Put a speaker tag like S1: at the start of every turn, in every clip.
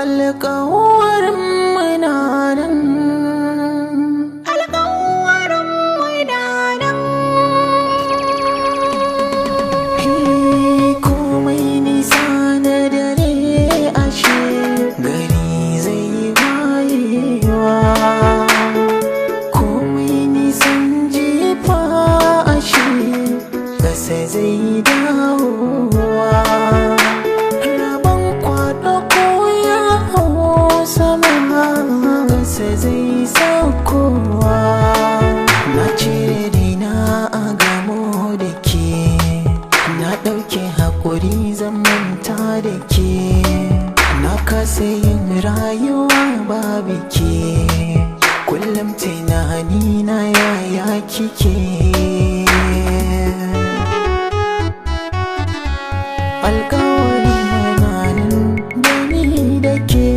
S1: alƙawarin muna nan,
S2: alƙawarin muna nan.
S1: Komai nisa na dare ashe gari zai wayewa, komai nisan jifa ashe ƙasa zai dawowa. Rabon kwaɗo ko ya hau sama ƙasa zai saukowa. Na cire dina a gamo da ke, na ɗauke haƙuri zan manta da ke, na kasa yin rayuwa babu ke, kullum tunani na yaya kike. Alƙawari na nan da ni da ke,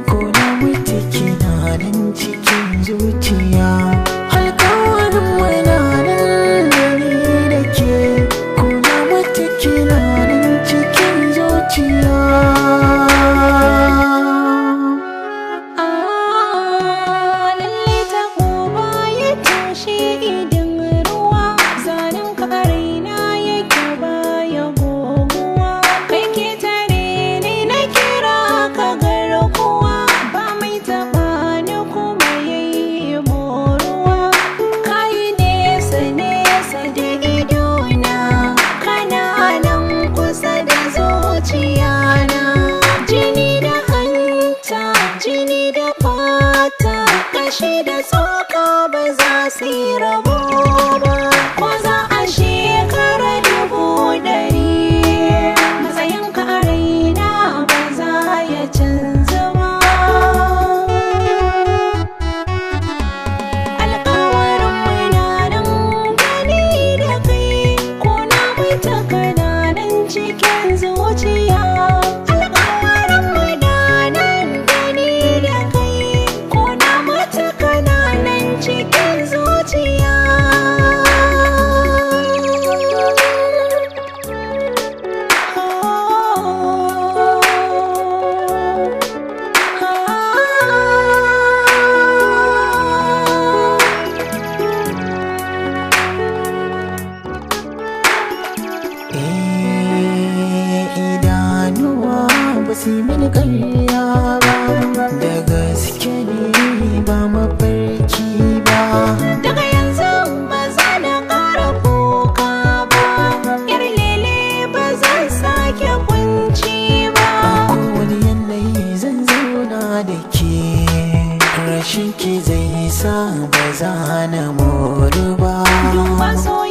S1: ko na mutu kina nan cikin zuciya. Alƙawarin muna nan da ni da ke, ko na mutu kina nan cikin zuciya.
S2: Lalle ta goba ya toshe idan ruwa, zanen ka a raina yake baya goguwa. Kai ke tare ni na kira ka garkuwa, ba mai taɓa ni kuma yayi moruwa. Ka yi nesa nesa da idona, kana nan kusa da zuciyana. Jini da hanta, jini da fata, kashi da tsoka ba za su yi rabo ba. Ko za a shekara 100, matsayinka a raina ba za ya canza ba. Alƙawarin muna nan da ni da kai, ko na mutu kana nan cikin zuciya. Alƙawarin muna nan da ni da kai, ko na mutu kana nan cikin zuciya.
S1: Idanuwa ba su yi mini ƙarya ba, da gaske ne ba mafarki ba.
S2: Daga yanzu ba za na ƙara kuka ba, yar lele ba zan sake kunci ba.
S1: A kowane yanayi zan zauna da ke, rashin ki zai sa ba za na moru ba.
S2: Duk maso